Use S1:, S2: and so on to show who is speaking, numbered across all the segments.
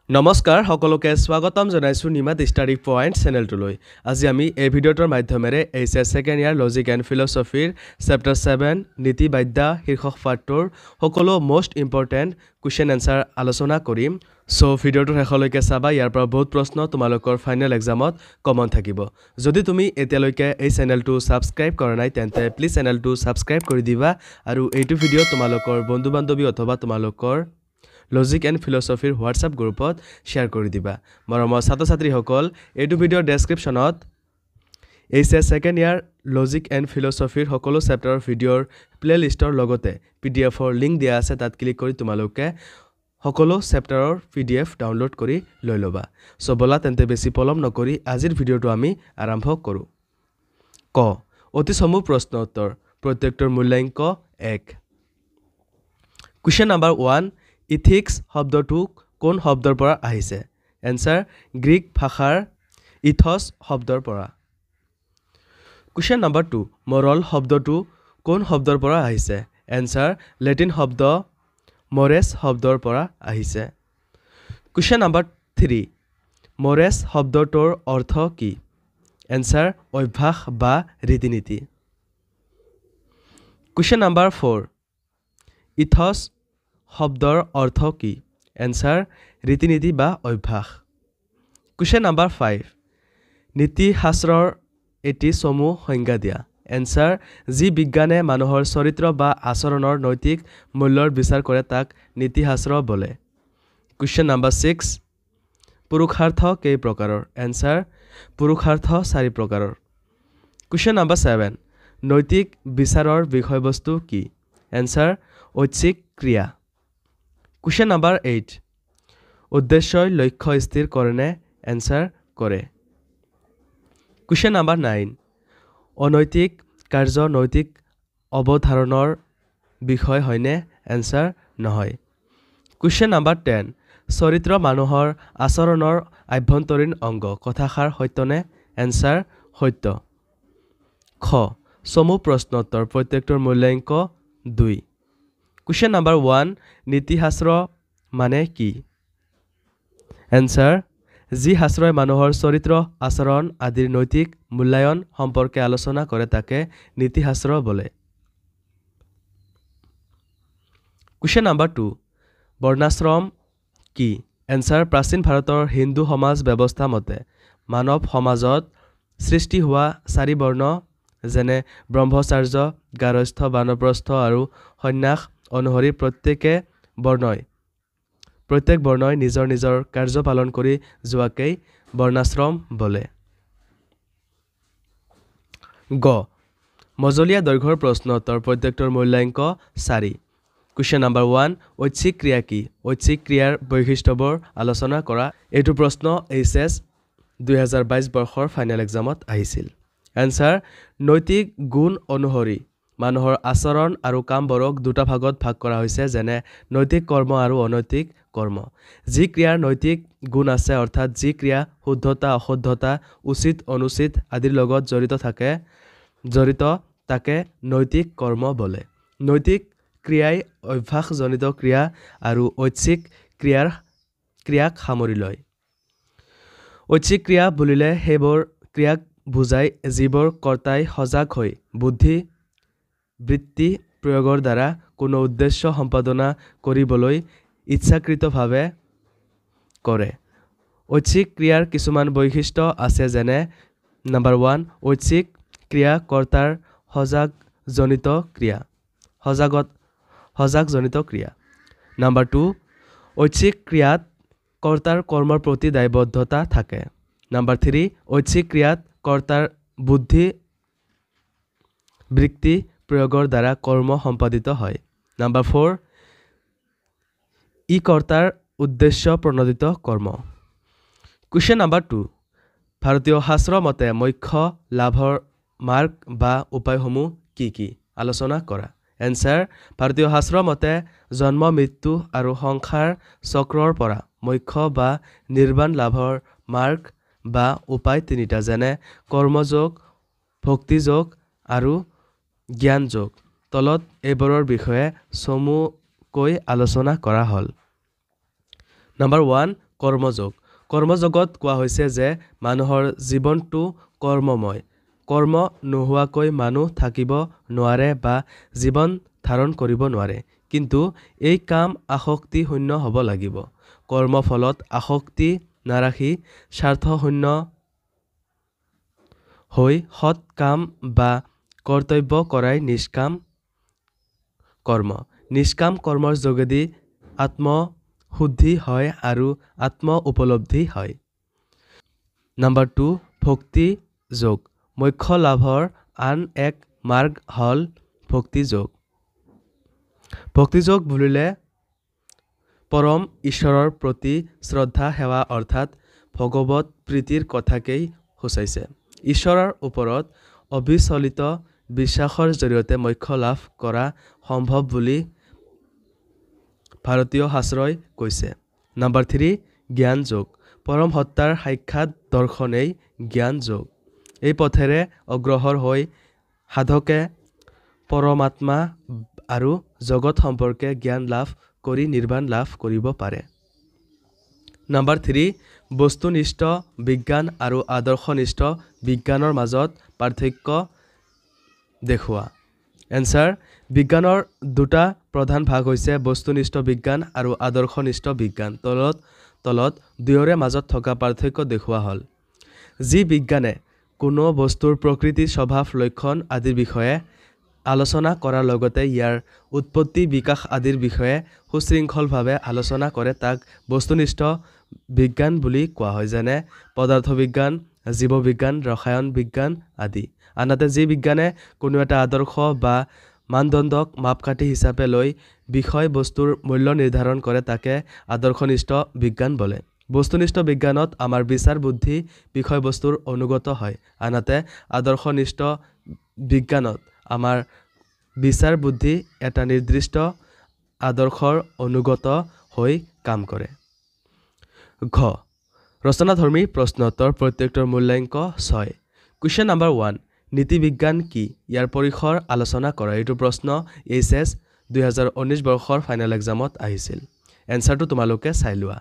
S1: নমস্কাৰ সকলোকে স্বাগতম জনাইছো নিমাত ষ্টাডি পইণ্ট চেনেলটোলৈ আজি আমি এই ভিডিঅ'টোৰ মাধ্যমেৰে HS second year logic and ফিলচফিৰ চেপ্টাৰ 7 নীতি বাদ্যা শীৰ্ষক পাঠটোৰ সকলো মোষ্ট ইম্পৰ্টেণ্ট কুৱেশ্যন এনসাৰ আলোচনা কৰিম সো ভিডিঅ'টোৰ শেষলৈকে চাবা ইয়াৰ পৰা বহুত প্ৰশ্ন তোমালোকৰ ফাইনেল এক্সামত কমন থাকিব যদি তুমি এতিয়ালৈকে এই চেনেলটো সাবস্ক্ৰাইব কৰা নাই তেন্তে প্লিজ চেনেলটো সাবস্ক্ৰাইব কৰি দিবা আৰু এইটো ভিডিঅ' তোমালোকৰ বন্ধু বান্ধৱী অথবা তোমালোকৰ লজিক এণ্ড ফিলচফিৰ হোৱাটছআপ গ্ৰুপত শ্বেয়াৰ কৰি দিবা মৰমৰ ছাত্ৰ ছাত্ৰীসকল এইটো ভিডিঅ'ৰ ডেছক্ৰিপশ্যনত HS second year logic and ফিলচফিৰ সকলো চেপ্টাৰৰ ভিডিঅ'ৰ প্লেলিষ্টৰ লগতে পিডিএফৰ লিংক দিয়া আছে তাত ক্লিক কৰি তোমালোকে সকলো চেপ্টাৰৰ পিডিএফ ডাউনলোড কৰি লৈ ল'বা সো বলা তেন্তে বেছি পলম নকৰি আজিৰ ভিডিঅ'টো আমি আৰম্ভ কৰোঁ ক অতি সমূহ প্ৰশ্ন উত্তৰ প্ৰত্যেকটোৰ মূল্যাংক 1 কুৱেশ্যন নম্বৰ 1 ইথিক্স শব্দটো কোন শব্দৰ পৰা আহিছে এনসাৰ গ্ৰীক ভাষাৰ ইথস শব্দৰ পৰা কুৱেশ্যন নম্বৰ 2 মৰল শব্দটো কোন শব্দৰ পৰা আহিছে এনসাৰ লেটিন শব্দ মৰেছ শব্দৰ পৰা আহিছে কুৱেশ্যন নম্বৰ 3 মৰেছ শব্দটোৰ অৰ্থ কি এনসাৰ অভ্যাস বা ৰীতিনীতি কুৱেশ্যন নম্বৰ 4 ইথস শব্দৰ অৰ্থ কি এনসাৰ ৰীতিনীতি বা অভ্যাস কুৱেশ্যন নম্বৰ 5 নীতিশাস্ত্ৰৰ এটি সমূহ সংজ্ঞা দিয়া এনসাৰ যি বিজ্ঞানে মানুহৰ চৰিত্ৰ বা আচৰণৰ নৈতিক মূল্যৰ বিচাৰ কৰে তাক নীতিশাস্ত্ৰ বোলে কুৱেশ্যন নম্বৰ 6 পুৰুষাৰ্থ কেই প্ৰকাৰৰ এনসাৰ পুৰুষাৰ্থ 4 প্ৰকাৰৰ কুৱেশ্যন নম্বৰ 7 নৈতিক বিচাৰৰ বিষয়বস্তু কি এনসাৰ ঐচ্ছিক ক্ৰিয়া কুৱেশ্যন নম্বৰ 8 উদ্দেশ্যই লক্ষ্য স্থিৰ কৰেনে এনসাৰ কৰে কুৱেশ্যন নম্বৰ 9 অনৈতিক কাৰ্য নৈতিক অৱধাৰণৰ বিষয় হয়নে এনসাৰ নহয় কুৱেশ্যন নম্বৰ 10 চৰিত্ৰ মানুহৰ আচৰণৰ আভ্যন্তৰীণ অংগ কথাষাৰ সত্যনে এনসাৰ সত্য খ সমূহ প্ৰশ্নোত্তৰ প্ৰত্যেকটোৰ মূল্যাংক 2 কুৱেশ্যন নম্বৰ 1 নীতিশাস্ত্ৰ মানে কি এনসাৰ যি শাস্ত্ৰই মানুহৰ চৰিত্ৰ আচৰণ আদিৰ নৈতিক মূল্যায়ন সম্পৰ্কে আলোচনা কৰে তাকে নীতিশাস্ত্ৰ বোলে কুৱেশ্যন নম্বৰ 2 বৰ্ণাশ্ৰম কি এনসাৰ প্ৰাচীন ভাৰতৰ হিন্দু সমাজ ব্যৱস্থা মতে মানৱ সমাজত সৃষ্টি হোৱা 4 বৰ্ণ যেনে ব্ৰহ্মচাৰ্য গাৰস্থ বানপ্ৰস্থ আৰু সন্ন্যাস অনুসৰি প্ৰত্যেক বৰ্ণই নিজৰ নিজৰ কাৰ্য পালন কৰি যোৱাকেই বৰ্ণাশ্ৰম বোলে গ মজলীয়া দৈৰ্ঘ্যৰ প্ৰশ্ন উত্তৰ প্ৰত্যেকটোৰ মূল্যাংক 4 কুৱেশ্যন নম্বৰ 1 ঐচ্ছিক ক্ৰিয়া কি ঐচ্ছিক ক্ৰিয়াৰ বৈশিষ্ট্যবোৰ আলোচনা কৰা এইটো প্ৰশ্ন এইচএছ 2022 বৰ্ষৰ ফাইনেল এক্সামত আহিছিল এনসাৰ নৈতিক গুণ অনুসৰি মানুহৰ আচৰণ আৰু কামবোৰক দুটা ভাগত ভাগ কৰা হৈছে যেনে নৈতিক কৰ্ম আৰু অনৈতিক কৰ্ম যি ক্ৰিয়াৰ নৈতিক গুণ আছে অৰ্থাৎ যি ক্ৰিয়া শুদ্ধতা অশুদ্ধতা উচিত অনুচিত আদিৰ লগত জড়িত তাকে নৈতিক কৰ্ম বোলে নৈতিক ক্ৰিয়াই অভ্যাসজনিত ক্ৰিয়া আৰু ঐচ্ছিক ক্ৰিয়াক সামৰি লয় ঐচ্ছিক ক্ৰিয়া বুলিলে সেইবোৰ ক্ৰিয়াক বুজায় যিবোৰ কৰ্তাই সজাগ হৈ বুদ্ধি বৃত্তি প্ৰয়োগৰ দ্বাৰা কোনো উদ্দেশ্য সম্পাদনা কৰিবলৈ ইচ্ছাকৃতভাৱে কৰে ঐচ্ছিক ক্ৰিয়াৰ কিছুমান বৈশিষ্ট্য আছে যেনে নম্বৰ 1 ঐচ্ছিক ক্ৰিয়া কৰ্তাৰ সজাগজনিত ক্ৰিয়া নম্বৰ 2 ঐচ্ছিক ক্ৰিয়াত কৰ্তাৰ কৰ্মৰ প্ৰতি দায়বদ্ধতা থাকে নম্বৰ 3 ঐচ্ছিক ক্ৰিয়াত কৰ্তাৰ বুদ্ধি বৃত্তি প্ৰয়োগৰ দ্বাৰা কৰ্ম সম্পাদিত হয় নম্বৰ 4 ই কৰ্তাৰ উদ্দেশ্য প্ৰণোদিত কৰ্ম কুৱেশ্যন নম্বৰ 2 ভাৰতীয় শাস্ত্ৰ মতে মুখ্য লাভৰ মাৰ্গ বা উপায়সমূহ কি কি আলোচনা কৰা এনসাৰ ভাৰতীয় শাস্ত্ৰ মতে জন্ম মৃত্যু আৰু সংসাৰ চক্ৰৰ পৰা মুখ্য বা নিৰ্বাণ লাভৰ মাৰ্গ বা উপায় তিনিটা যেনে কৰ্মযোগ ভক্তিযোগ আৰু জ্ঞান যোগ তলত এইবোৰৰ বিষয়ে চমুকৈ আলোচনা কৰা হ'ল নম্বৰ 1 কৰ্মযোগ কৰ্মযোগত কোৱা হৈছে যে মানুহৰ জীৱনটো কৰ্মময় কৰ্ম নোহোৱাকৈ মানুহ থাকিব নোৱাৰে বা জীৱন ধাৰণ কৰিব নোৱাৰে কিন্তু এই কাম আসক্তি শূন্য হ'ব লাগিব কৰ্মফলত আসক্তি নাৰাখি স্বাৰ্থশূন্য হৈ সৎ কাম বা কৰ্তব্য কৰাই নিষ্কাম কৰ্মৰ যোগেদি আত্মশুদ্ধি হয় আৰু আত্ম উপলব্ধি হয় নাম্বাৰ 2 ভক্তি যোগ মোক্ষ লাভৰ আন এক মাৰ্গ হ'ল ভক্তি যোগ বুলিলে পৰম ঈশ্বৰৰ প্ৰতি শ্ৰদ্ধা সেৱা অৰ্থাৎ ভগৱত প্ৰীতিৰ কথাকেই সূচাইছে ঈশ্বৰৰ ওপৰত অবিচলিত বিশ্বাসৰ জৰিয়তে মোক্ষ লাভ কৰা সম্ভৱ বুলি ভাৰতীয় শাস্ত্ৰই কৈছে নাম্বাৰ 3 জ্ঞান যোগ পৰম সত্তাৰ সাক্ষাৎ দৰ্শনেই জ্ঞান যোগ এই পথেৰে অগ্ৰসৰ হৈ সাধকে পৰমাত্মা আৰু জগত সম্পৰ্কে জ্ঞান লাভ কৰি নিৰ্বাণ লাভ কৰিব পাৰে নাম্বাৰ 3 বস্তুনিষ্ঠ বিজ্ঞান আৰু আদৰ্শনিষ্ঠ বিজ্ঞানৰ মাজত পাৰ্থক্য দেখুওৱা এনসাৰ বিজ্ঞানৰ দুটা প্ৰধান ভাগ হৈছে বস্তুনিষ্ঠ বিজ্ঞান আৰু আদৰ্শনিষ্ঠ বিজ্ঞান তলত দুয়োৰে মাজত থকা পাৰ্থক্য দেখুওৱা হ'ল যি বিজ্ঞানে কোনো বস্তুৰ প্ৰকৃতি স্বভাৱ লক্ষণ আদিৰ বিষয়ে আলোচনা কৰাৰ লগতে ইয়াৰ উৎপত্তি বিকাশ আদিৰ বিষয়ে সুশৃংখলভাৱে আলোচনা কৰে তাক বস্তুনিষ্ঠ বিজ্ঞান বুলি কোৱা হয় যেনে পদাৰ্থ বিজ্ঞান জীৱবিজ্ঞান ৰসায়ন বিজ্ঞান আদি আনহাতে যি বিজ্ঞানে কোনো এটা আদৰ্শ বা মানদণ্ডক মাপকাঠি হিচাপে লৈ বিষয় বস্তুৰ মূল্য নিৰ্ধাৰণ কৰে তাকে আদৰ্শনিষ্ঠ বিজ্ঞান বোলে বস্তুনিষ্ঠ বিজ্ঞানত আমাৰ বিচাৰ বুদ্ধি বিষয়বস্তুৰ অনুগত হয় আনহাতে আদৰ্শনিষ্ঠ বিজ্ঞানত আমাৰ বিচাৰ বুদ্ধি এটা নিৰ্দিষ্ট আদৰ্শৰ অনুগত হৈ কাম কৰে ঘ ৰচনাধৰ্মী প্ৰশ্নোত্তৰ প্ৰত্যেকটোৰ মূল্যাংক 6 কুৱেশ্যন নাম্বাৰ 1 নীতি বিজ্ঞান কি ইয়াৰ পৰিসৰ আলোচনা কৰা এইটো প্ৰশ্ন এইচএছ 2019 বৰ্ষৰ ফাইনেল এক্সামত আহিছিল এনসাৰটো তোমালোকে চাই লোৱা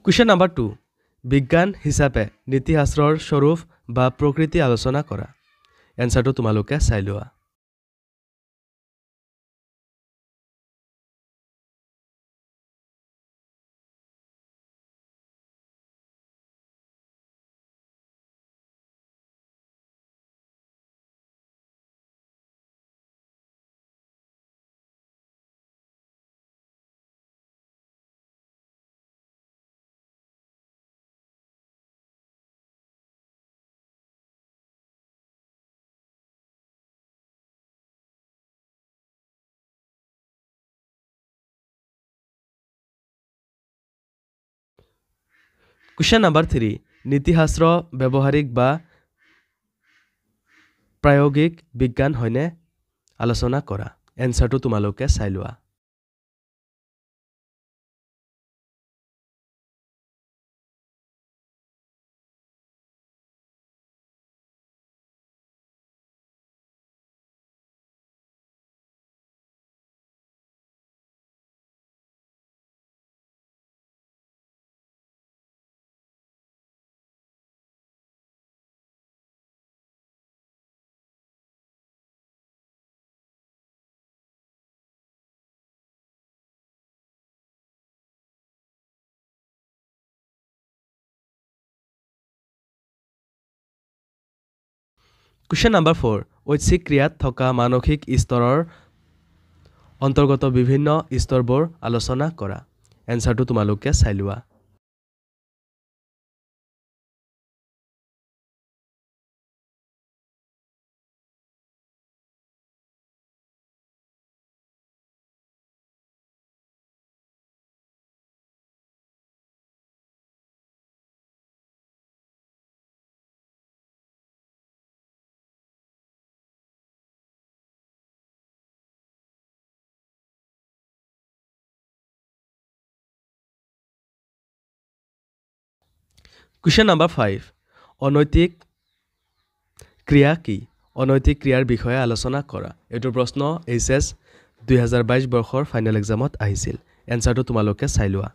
S1: কুৱেশ্যন নাম্বাৰ 2 বিজ্ঞান হিচাপে নীতিশাস্ত্ৰৰ স্বৰূপ বা প্ৰকৃতি আলোচনা কৰা এনসাৰটো তোমালোকে চাই লোৱা কুৱেশ্যন নাম্বাৰ 3 নীতিশাস্ত্ৰ ব্যৱহাৰিক বা প্ৰায়োগিক বিজ্ঞান হয়নে আলোচনা কৰা এনসাৰটো তোমালোকে চাই লোৱা কুৱেশ্যন নম্বৰ 4 ঐচ্ছিক ক্ৰিয়াত থকা মানসিক স্তৰৰ অন্তৰ্গত বিভিন্ন স্তৰবোৰ আলোচনা কৰা এনসাৰটো তোমালোকে চাই লোৱা Question number 5 অনৈতিক ক্ৰিয়া কি অনৈতিক ক্ৰিয়াৰ বিষয়ে আলোচনা কৰা এটো প্ৰশ্ন এইচএস 2022 বৰ্ষৰ ফাইনেল এক্সামত আহিছিল এনসাৰটো তোমালোকে চাই লোৱা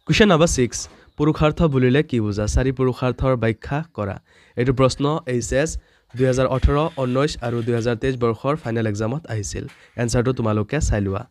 S1: Question number 6 পুৰুষাৰ্থ বুলিলে কি বুজা চাৰি পুৰুষাৰ্থৰ ব্যাখ্যা কৰা এটো প্ৰশ্ন এইচএস 2018 19 আৰু 2023 বৰ্ষৰ ফাইনেল এক্সামত আহিছিল এনসাৰটো তোমালোকে চাই লোৱা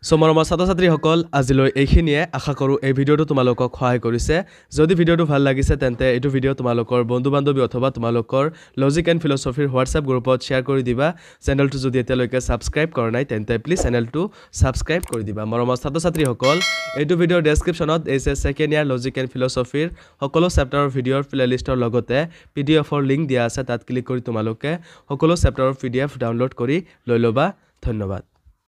S1: মৰমৰ ছাত্ৰ-ছাত্ৰীসকল আজিলৈ এইখিনিয়ে আশা কৰো এই ভিডিওটো তোমালোকক সহায় কৰিছে যদি ভিডিওটো ভাল লাগিছে তেন্তে এইটো ভিডিও তোমালোকৰ বন্ধু-বান্ধৱী অথবা তোমালোকৰ লজিক এণ্ড ফিলছফিৰ হোৱাটছআপ গ্ৰুপত শেয়াৰ কৰি দিবা চেনেলটো যদি এতিয়ালৈকে সাবস্ক্ৰাইব কৰা নাই তেন্তে প্লিজ চেনেলটো সাবস্ক্ৰাইব কৰি দিবা মৰমৰ ছাত্ৰ-ছাত্ৰীসকল এইটো ভিডিওৰ ডেসক্ৰিপচনত HS second year logic and ফিলছফিৰ সকলো চেপ্টাৰৰ ভিডিওৰ প্লেলিষ্টৰ লগতে পিডিএফৰ লিংক দিয়া আছে তাত ক্লিক কৰি তোমালোকে সকলো চেপ্টাৰৰ পিডিএফ ডাউনলোড কৰি লৈ লবা ধন্যবাদ